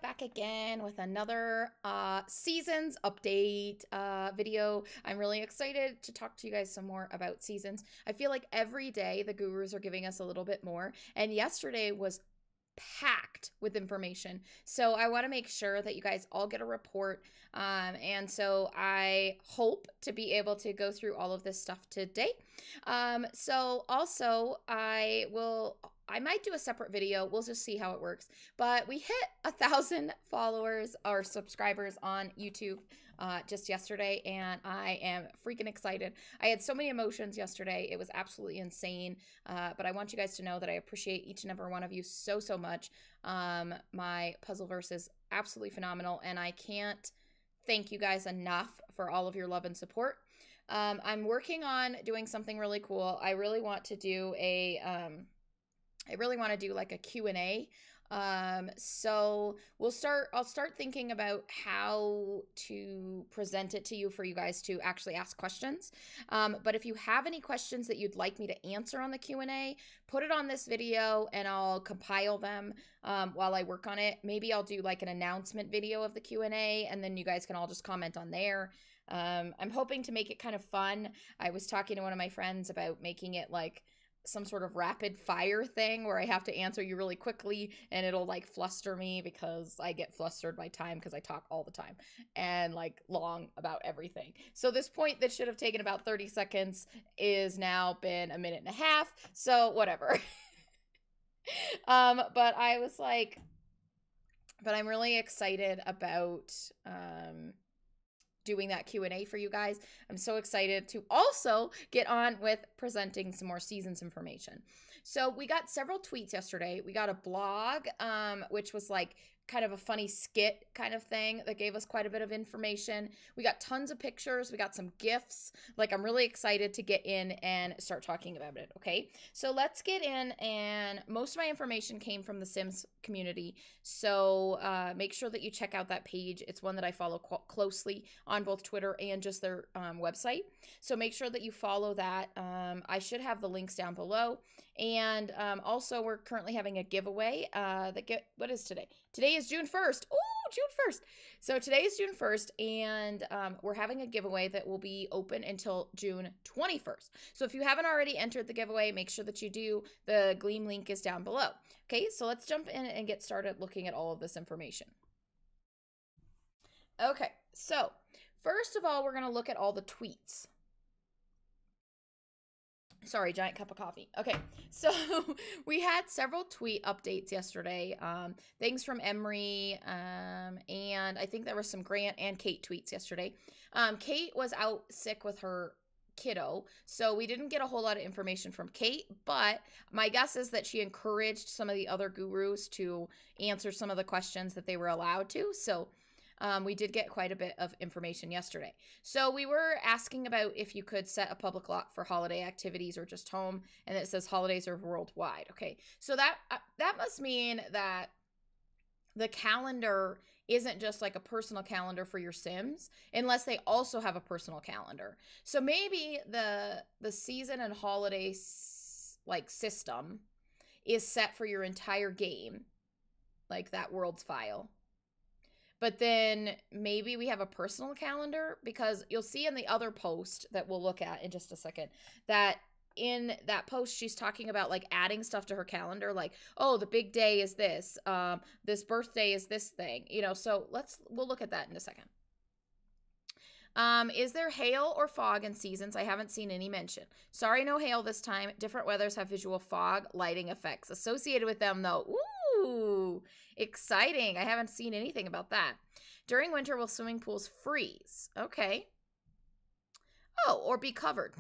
back again with another seasons update video. I'm really excited to talk to you guys some more about seasons. I feel like every day the gurus are giving us a little bit more, and yesterday was packed with information. So I want to make sure that you guys all get a report. And so I hope to be able to go through all of this stuff today. So also I might do a separate video. We'll just see how it works. But we hit 1,000 followers or subscribers on YouTube just yesterday, and I am freaking excited. I had so many emotions yesterday. It was absolutely insane. But I want you guys to know that I appreciate each and every one of you so, so much. My Puzzleverse is absolutely phenomenal, and I can't thank you guys enough for all of your love and support. I'm working on doing something really cool. I really want to do like a Q&A. So I'll start thinking about how to present it to you for you guys to actually ask questions. But if you have any questions that you'd like me to answer on the Q&A, put it on this video and I'll compile them while I work on it. Maybe I'll do like an announcement video of the Q&A, and then you guys can all just comment on there. I'm hoping to make it kind of fun. I was talking to one of my friends about making it like some sort of rapid fire thing where I have to answer you really quickly, and it'll like fluster me because I get flustered by time because I talk all the time and like long about everything. So this point that should have taken about 30 seconds is now been a minute and a half. So whatever. But I was like, but I'm really excited about, doing that Q&A for you guys. I'm so excited to also get on with presenting some more seasons information. So we got several tweets yesterday. We got a blog, which was like kind of a funny skit kind of thing that gave us quite a bit of information. We got tons of pictures. We got some GIFs. Like, I'm really excited to get in and start talking about it. Okay, so let's get in, and most of my information came from the Sims community. So make sure that you check out that page. It's one that I follow closely on both Twitter and just their website. So make sure that you follow that. I should have the links down below. And also, we're currently having a giveaway. What is today? Today is June 1st. Oh, June 1st. So today is June 1st, and we're having a giveaway that will be open until June 21st. So if you haven't already entered the giveaway, make sure that you do. The Gleam link is down below. Okay, so let's jump in and get started looking at all of this information. Okay, so first of all, we're going to look at all the tweets. Sorry, giant cup of coffee. Okay, so we had several tweet updates yesterday. Things from Emery, and I think there was some Grant and Kate tweets yesterday. Kate was out sick with her kiddo, so we didn't get a whole lot of information from Kate, but my guess is that she encouraged some of the other gurus to answer some of the questions that they were allowed to. So we did get quite a bit of information yesterday. So we were asking about if you could set a public lock for holiday activities or just home, and it says holidays are worldwide. Okay, so that must mean that the calendar isn't just like a personal calendar for your Sims, unless they also have a personal calendar. So maybe the season and holiday like system is set for your entire game, like that world's file. But then maybe we have a personal calendar, because you'll see in the other post that we'll look at in just a second that in that post she's talking about like adding stuff to her calendar, like, oh, the big day is this, this birthday is this thing, you know. So we'll look at that in a second. Is there hail or fog in seasons? I haven't seen any mention. Sorry, no hail this time. Different weathers have visual fog lighting effects associated with them though. Ooh, exciting. I haven't seen anything about that. During winter, will swimming pools freeze? Okay. Oh, or be covered.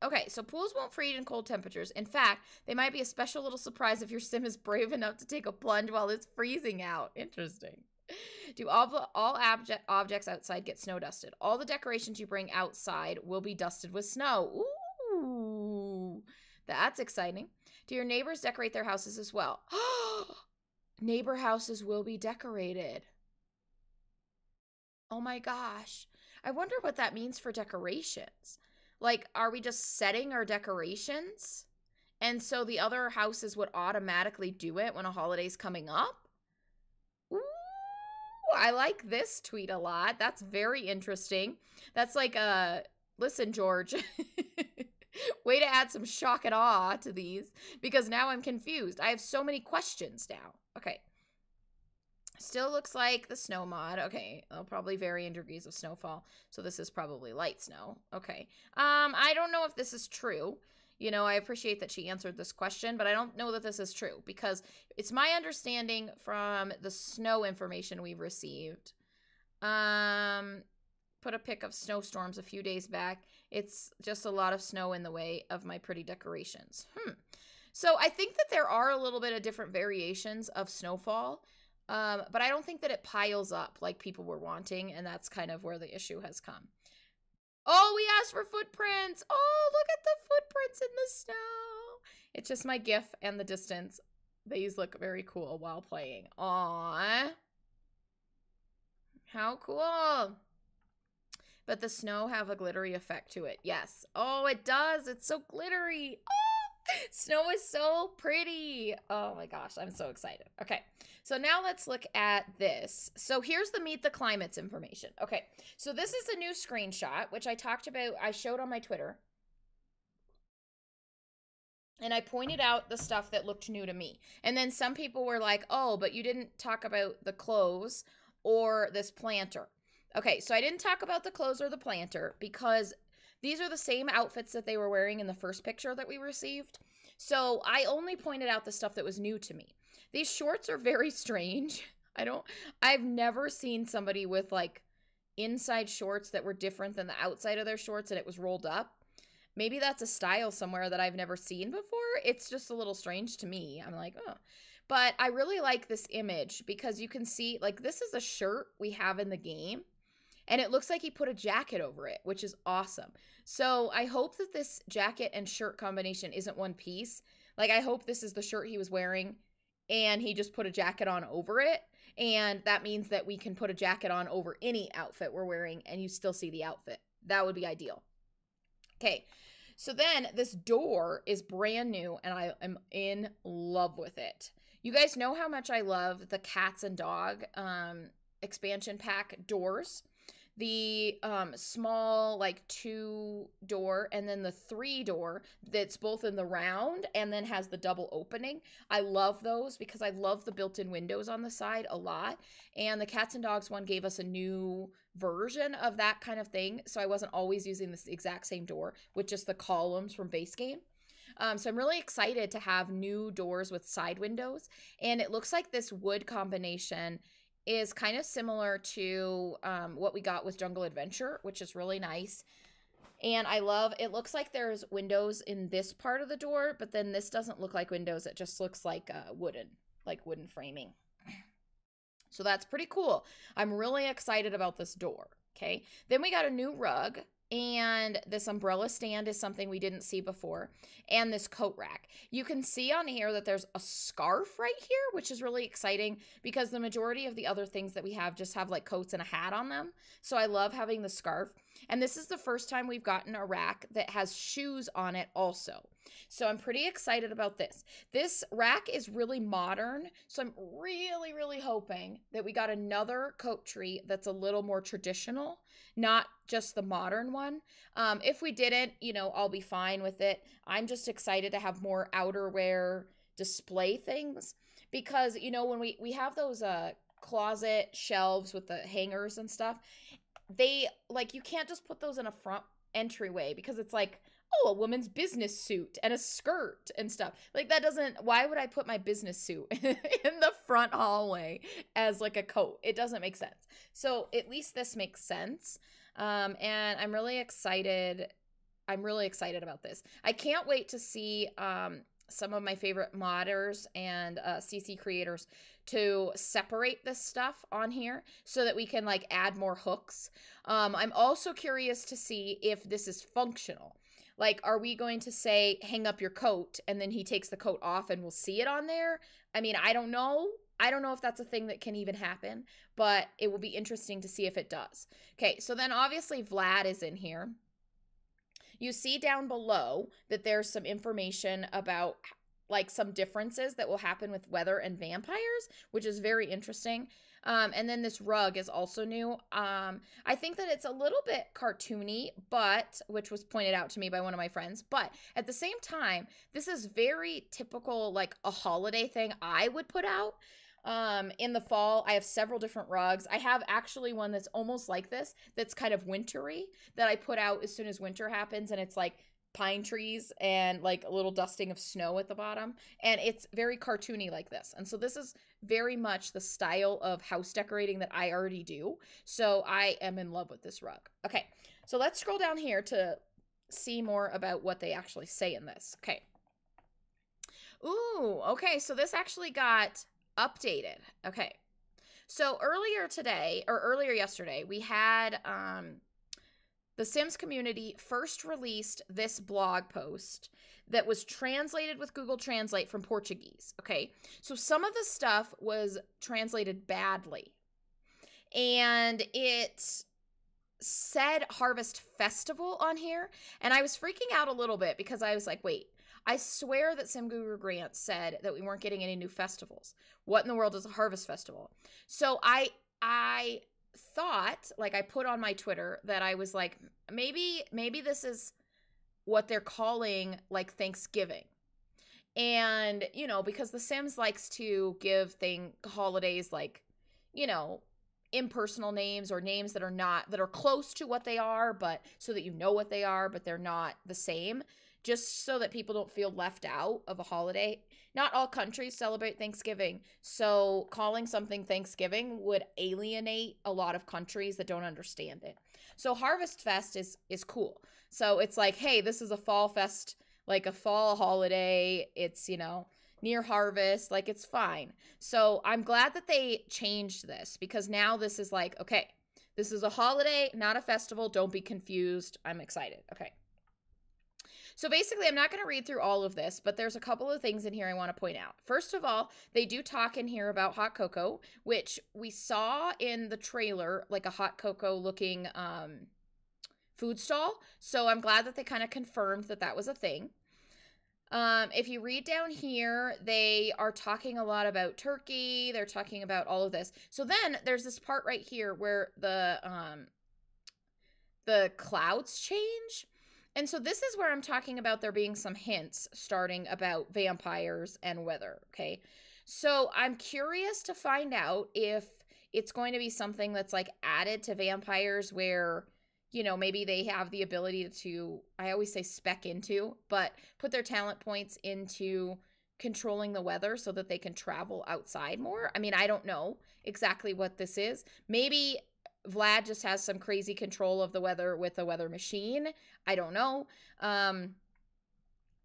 Okay, so pools won't freeze in cold temperatures. In fact, they might be a special little surprise if your Sim is brave enough to take a plunge while it's freezing out. Interesting. Do all objects outside get snow dusted? All the decorations you bring outside will be dusted with snow. Ooh, that's exciting. Do your neighbors decorate their houses as well? Neighbor houses will be decorated. Oh my gosh. I wonder what that means for decorations. Like, are we just setting our decorations? And so the other houses would automatically do it when a holiday's coming up? Ooh, I like this tweet a lot. That's very interesting. That's like listen, George. Way to add some shock and awe to these, because now I'm confused. I have so many questions now. Okay. Still looks like the snow mod. Okay, it'll probably vary in degrees of snowfall. So this is probably light snow. Okay. I don't know if this is true. You know, I appreciate that she answered this question, but I don't know that this is true, because it's my understanding from the snow information we've received. Put a pic of snowstorms a few days back. It's just a lot of snow in the way of my pretty decorations. So I think that there are a little bit of different variations of snowfall, but I don't think that it piles up like people were wanting, and that's kind of where the issue has come. Oh, we asked for footprints. Oh, look at the footprints in the snow. It's just my GIF and the distance. These look very cool while playing. Aww. How cool. But the snow have a glittery effect to it. Yes. Oh, it does. It's so glittery. Oh, snow is so pretty. Oh my gosh, I'm so excited. Okay, so now let's look at this. So here's the Meet the Climates information. Okay, so this is a new screenshot, which I talked about, I showed on my Twitter. And I pointed out the stuff that looked new to me. And then some people were like, oh, but you didn't talk about the clothes or this planter. Okay, so I didn't talk about the clothes or the planter because these are the same outfits that they were wearing in the first picture that we received. So I only pointed out the stuff that was new to me. These shorts are very strange. I've never seen somebody with like inside shorts that were different than the outside of their shorts and it was rolled up. Maybe that's a style somewhere that I've never seen before. It's just a little strange to me. I'm like, oh. But I really like this image because you can see, like, this is a shirt we have in the game. And it looks like he put a jacket over it, which is awesome. So I hope that this jacket and shirt combination isn't one piece. Like, I hope this is the shirt he was wearing and he just put a jacket on over it. And that means that we can put a jacket on over any outfit we're wearing and you still see the outfit. That would be ideal. Okay, so then this door is brand new and I am in love with it. You guys know how much I love the cats and dog expansion pack doors. The small like 2-door and then the 3-door that's both in the round and then has the double opening. I love those because I love the built-in windows on the side a lot. And the cats and dogs one gave us a new version of that kind of thing. So I wasn't always using this exact same door with just the columns from base game. So I'm really excited to have new doors with side windows. And it looks like this wood combination is kind of similar to what we got with Jungle Adventure, which is really nice. And I love, it looks like there's windows in this part of the door, but then this doesn't look like windows. It just looks like wooden framing. So that's pretty cool. I'm really excited about this door, okay? Then we got a new rug. And this umbrella stand is something we didn't see before. And this coat rack. You can see on here that there's a scarf right here, which is really exciting because the majority of the other things that we have just have like coats and a hat on them. So I love having the scarf. And this is the first time we've gotten a rack that has shoes on it also. So I'm pretty excited about this. This rack is really modern. So I'm really, really hoping that we got another coat tree that's a little more traditional, not just the modern one. If we didn't, you know, I'll be fine with it. I'm just excited to have more outerwear display things because, you know, when we have those closet shelves with the hangers and stuff, they like, you can't just put those in a front entryway because it's like, oh, a woman's business suit and a skirt and stuff. Like that doesn't, why would I put my business suit in the front hallway as like a coat? It doesn't make sense. So at least this makes sense. And I'm really excited. I'm really excited about this. I can't wait to see some of my favorite modders and CC creators to separate this stuff on here so that we can like add more hooks. I'm also curious to see if this is functional. Like, are we going to say, hang up your coat, and then he takes the coat off and we'll see it on there? I mean, I don't know. I don't know if that's a thing that can even happen, but it will be interesting to see if it does. Okay, so then obviously Vlad is in here. You see down below that there's some information about like some differences that will happen with weather and vampires, which is very interesting. And then this rug is also new. I think that it's a little bit cartoony, but which was pointed out to me by one of my friends. But at the same time, this is very typical, like a holiday thing I would put out. In the fall, I have several different rugs. I have actually one that's almost like this, that's kind of wintry, that I put out as soon as winter happens, and it's like pine trees and like a little dusting of snow at the bottom, and it's very cartoony like this. And so this is very much the style of house decorating that I already do, so I am in love with this rug. Okay, so let's scroll down here to see more about what they actually say in this. Okay. Ooh, okay, so this actually got updated. Okay, so earlier yesterday, we had the Sims community first released this blog post that was translated with Google Translate from Portuguese. Okay, so some of the stuff was translated badly, and it said Harvest Festival on here, and I was freaking out a little bit because I was like, wait, I swear that Sim Guru Grant said that we weren't getting any new festivals. What in the world is a Harvest Festival? So I thought, like I put on my Twitter that I was like, maybe this is what they're calling like Thanksgiving. And, you know, because The Sims likes to give holidays like, you know, impersonal names or names that are close to what they are, but so that you know what they are, but they're not the same, just so that people don't feel left out of a holiday. Not all countries celebrate Thanksgiving, so calling something Thanksgiving would alienate a lot of countries that don't understand it. So Harvest Fest is cool. So it's like, hey, this is a fall fest, like a fall holiday. It's, you know, near harvest, like it's fine. So I'm glad that they changed this, because now this is like, okay, this is a holiday, not a festival. Don't be confused. I'm excited. Okay. So basically, I'm not going to read through all of this, but there's a couple of things in here I want to point out. First of all, they do talk in here about hot cocoa, which we saw in the trailer, like a hot cocoa looking food stall. So I'm glad that they kind of confirmed that that was a thing. If you read down here, they are talking a lot about turkey. They're talking about all of this. So then there's this part right here where the clouds change. And so this is where I'm talking about there being some hints starting about vampires and weather, okay? So I'm curious to find out if it's going to be something that's like added to vampires where, you know, maybe they have the ability to, I always say spec into, but put their talent points into controlling the weather so that they can travel outside more. I mean, I don't know exactly what this is. Maybe Vlad just has some crazy control of the weather with the weather machine. I don't know.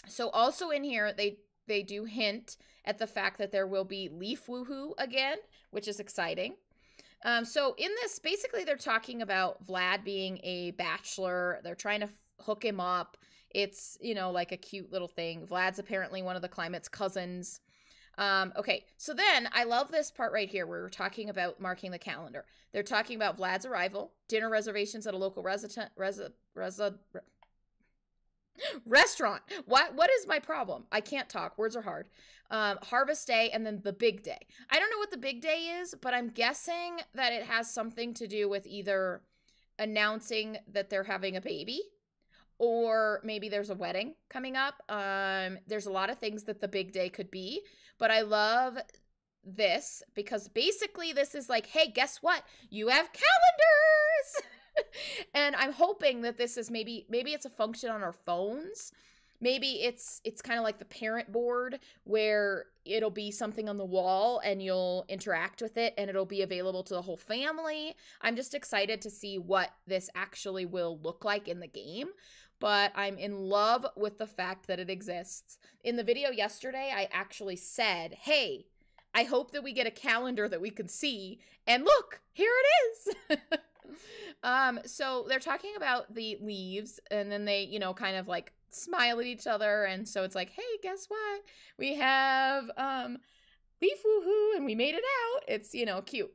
So also in here, they do hint at the fact that there will be leaf woohoo again, which is exciting. So in this, basically they're talking about Vlad being a bachelor. They're trying to hook him up. It's, you know, like a cute little thing. Vlad's apparently one of the Climate's cousins. Okay, so then I love this part right here where we're talking about marking the calendar. They're talking about Vlad's arrival, dinner reservations at a local restaurant. What is my problem? I can't talk. Words are hard. Harvest Day, and then the big day. I don't know what the big day is, but I'm guessing that it has something to do with either announcing that they're having a baby, or maybe there's a wedding coming up. There's a lot of things that the big day could be, but I love this because basically this is like, hey, guess what? You have calendars! And I'm hoping that this is maybe it's a function on our phones. Maybe it's kind of like the parent board where it'll be something on the wall and you'll interact with it and it'll be available to the whole family. I'm just excited to see what this actually will look like in the game. But I'm in love with the fact that it exists. In the video yesterday, I actually said, hey, I hope that we get a calendar that we can see. And look, here it is. So they're talking about the leaves, and then they, you know, kind of like smile at each other. And so it's like, hey, guess what? We have leaf woohoo, and we made it out. It's, you know, cute.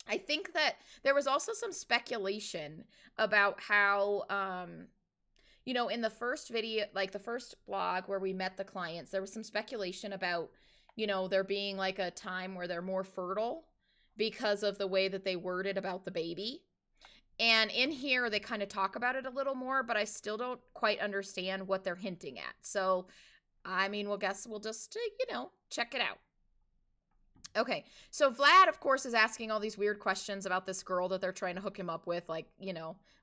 I think that there was also some speculation about how, you know, in the first video, like the first blog where we met the clients, there was some speculation about, you know, there being like a time where they're more fertile because of the way that they worded about the baby. And in here, they kind of talk about it a little more, but I still don't quite understand what they're hinting at. So, I mean, we'll just, check it out. Okay, so Vlad, of course, is asking all these weird questions about this girl that they're trying to hook him up with, like,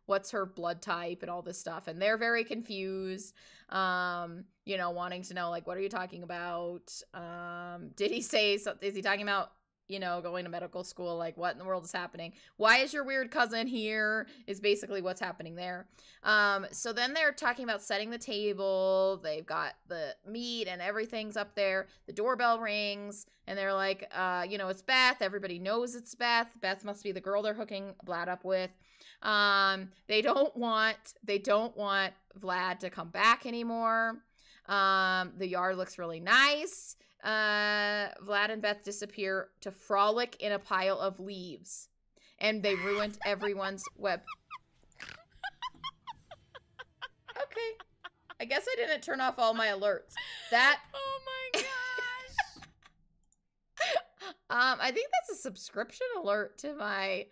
what's her blood type and all this stuff. And they're very confused, wanting to know, like, what are you talking about? Did he say something? Is he talking about, going to medical school? Like, what in the world is happening? Why is your weird cousin here? Is basically what's happening there. So then they're talking about setting the table. They've got the meat and everything's up there. The doorbell rings and they're like, it's Beth. Everybody knows it's Beth. Beth must be the girl they're hooking Vlad up with. They don't want Vlad to come back anymore. The yard looks really nice. Vlad and Beth disappear to frolic in a pile of leaves, and they ruined everyone's web. Okay, I guess I didn't turn off all my alerts. Oh my gosh. I think that's a subscription alert to my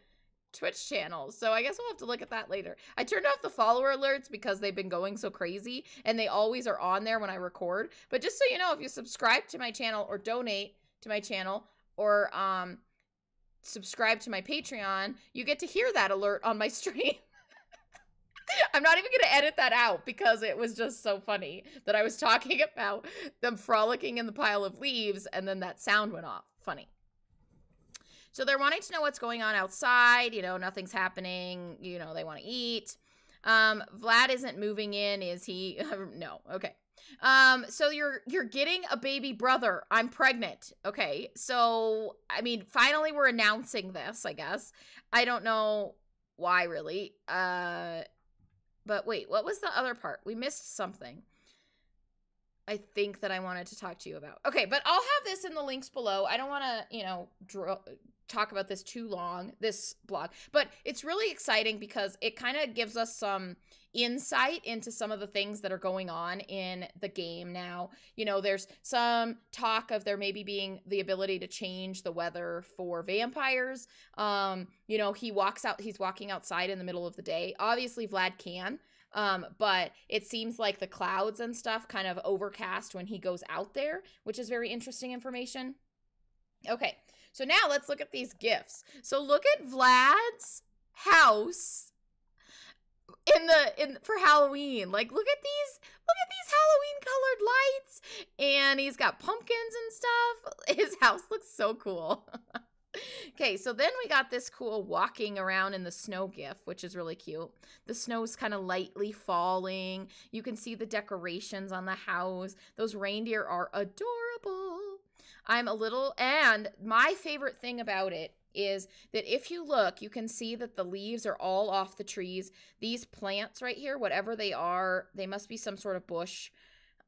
Twitch channel, so I guess I'll have to look at that later. I turned off the follower alerts because they've been going so crazy, and they always are on there when I record. But just so you know, if you subscribe to my channel or donate to my channel or subscribe to my Patreon, you get to hear that alert on my stream. I'm not even going to edit that out because it was just so funny that I was talking about them frolicking in the pile of leaves, and then that sound went off. Funny. So they're wanting to know what's going on outside. Nothing's happening. They want to eat. Vlad isn't moving in, is he? No. Okay. So you're getting a baby brother. I'm pregnant. Okay. So, I mean, finally we're announcing this, I guess. I don't know why, really. But wait, what was the other part? We missed something. I think that I wanted to talk to you about. Okay, but I'll have this in the links below. I don't want to, talk about this too long, this blog. But it's really exciting because it kind of gives us some insight into some of the things that are going on in the game now. There's some talk of there maybe being the ability to change the weather for vampires. He's walking outside in the middle of the day. Obviously, Vlad can. But it seems like the clouds and stuff kind of overcast when he goes out there, which is very interesting information. Okay, so now let's look at these gifts. So look at Vlad's house for Halloween. Like, look at these Halloween colored lights, and he's got pumpkins and stuff. His house looks so cool. Okay, so then we got this cool walking around in the snow gif, which is really cute. The snow's kind of lightly falling. You can see the decorations on the house. Those reindeer are adorable. And my favorite thing about it is that if you look, you can see that the leaves are all off the trees. These plants right here, whatever they are, they must be some sort of bush.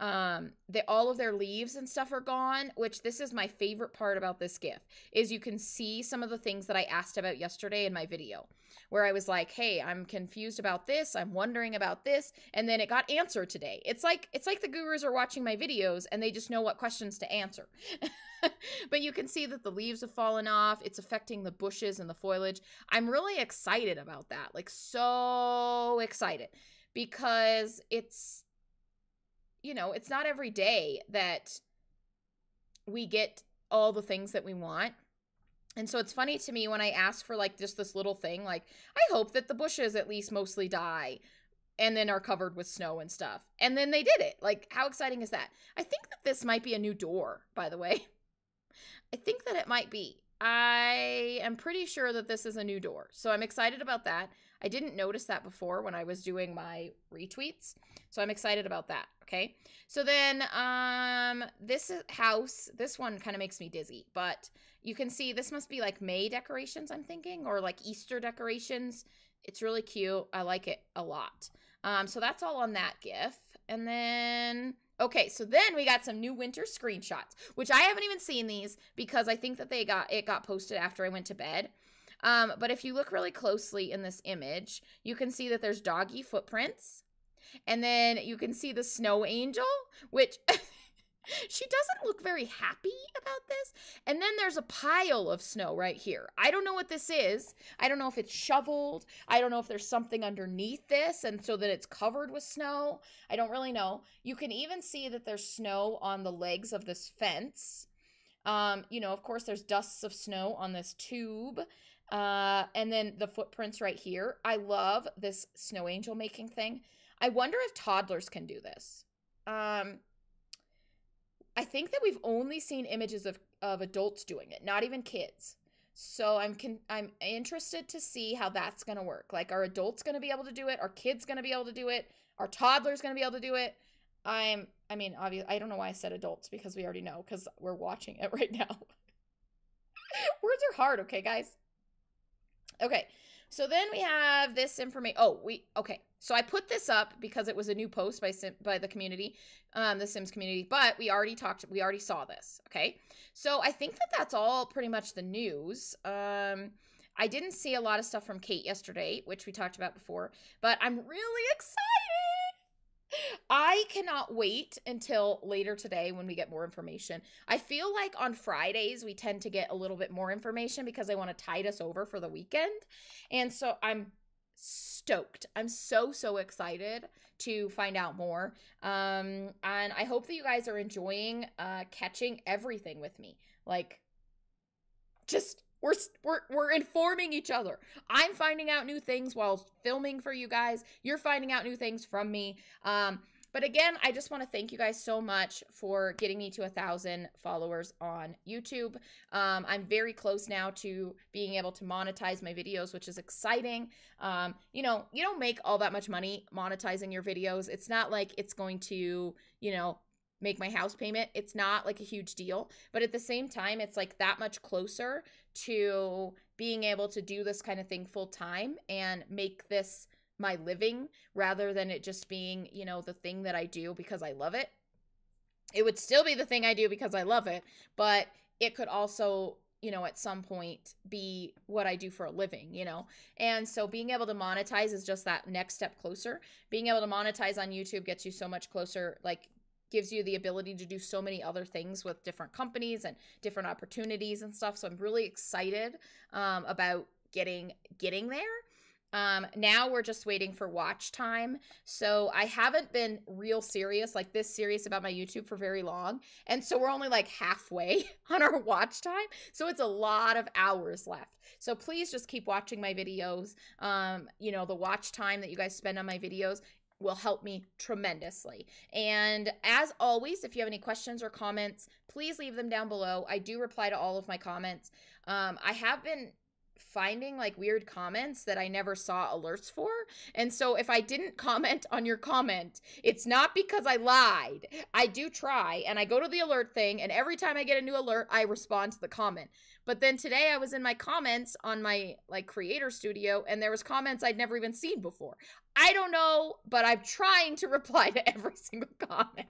All of their leaves and stuff are gone, which this is my favorite part about this GIF, is you can see some of the things that I asked about yesterday in my video, where I was like, hey, I'm confused about this, I'm wondering about this, and then it got answered today. It's like the gurus are watching my videos and they just know what questions to answer. But you can see that the leaves have fallen off. It's affecting the bushes and the foliage. I'm really excited about that, like so excited, because it's not every day that we get all the things that we want. And so it's funny to me when I ask for like just this little thing, like, I hope that the bushes at least mostly die and then are covered with snow and stuff. And then they did it. Like, how exciting is that? I think that this might be a new door, by the way. I think that it might be. I am pretty sure that this is a new door. So I'm excited about that. I didn't notice that before when I was doing my retweets. So I'm excited about that. Okay. So then this house, this one kind of makes me dizzy, but you can see this must be like May decorations, I'm thinking, or like Easter decorations. It's really cute. I like it a lot. So that's all on that GIF. And then, okay, so then we got some new winter screenshots, which I haven't even seen these because I think that it got posted after I went to bed. But if you look really closely in this image, you can see that there's doggy footprints. And then you can see the snow angel, which She doesn't look very happy about this. And then there's a pile of snow right here. I don't know what this is. I don't know if it's shoveled. I don't know if there's something underneath this and so that it's covered with snow. I don't really know. You can even see that there's snow on the legs of this fence. You know, of course, there's dusts of snow on this tube. And then the footprints right here. I love this snow angel making thing. I wonder if toddlers can do this. I think that we've only seen images of adults doing it, not even kids. So I'm interested to see how that's going to work. Like, are adults going to be able to do it? Are kids going to be able to do it? Are toddlers going to be able to do it? I mean, obviously, I don't know why I said adults, because we already know, because we're watching it right now. Words are hard, okay, guys? Okay, so then we have this information. Okay. So I put this up because it was a new post by the community, the Sims community, but we already saw this, okay? So I think that that's all pretty much the news. I didn't see a lot of stuff from Kate yesterday, which we talked about before, but I'm really excited. I cannot wait until later today when we get more information. I feel like on Fridays we tend to get a little bit more information because they want to tide us over for the weekend. And so I'm stoked. I'm so excited to find out more. And I hope that you guys are enjoying catching everything with me. Like, just we're informing each other. I'm finding out new things while filming for you guys. You're finding out new things from me. But again, I just want to thank you guys so much for getting me to 1,000 followers on YouTube. I'm very close now to being able to monetize my videos, which is exciting. You know, you don't make all that much money monetizing your videos. It's not like it's going to, you know, make my house payment. It's not like a huge deal, but at the same time, it's like that much closer to being able to do this kind of thing full time and make this my living rather than it just being, you know, the thing that I do because I love it. It would still be the thing I do because I love it, but it could also, you know, at some point be what I do for a living, you know? And so being able to monetize is just that next step closer. Being able to monetize on YouTube gets you so much closer, like gives you the ability to do so many other things with different companies and different opportunities and stuff. So I'm really excited about getting there. Now we're just waiting for watch time. So I haven't been real serious, like this serious about my YouTube for very long. And so we're only like halfway on our watch time. So it's a lot of hours left. So please just keep watching my videos. You know, the watch time that you guys spend on my videos will help me tremendously. And as always, if you have any questions or comments, please leave them down below. I do reply to all of my comments. I have been finding like weird comments that I never saw alerts for. And so if I didn't comment on your comment, it's not because I lied. I do try and I go to the alert thing, and every time I get a new alert, I respond to the comment. But then today I was in my comments on my like creator studio and there was comments I'd never even seen before. I don't know, but I'm trying to reply to every single comment.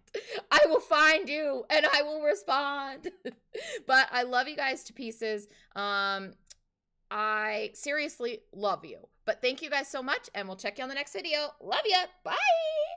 I will find you and I will respond. But I love you guys to pieces. I seriously love you. But thank you guys so much, and we'll check you on the next video. Love ya. Bye.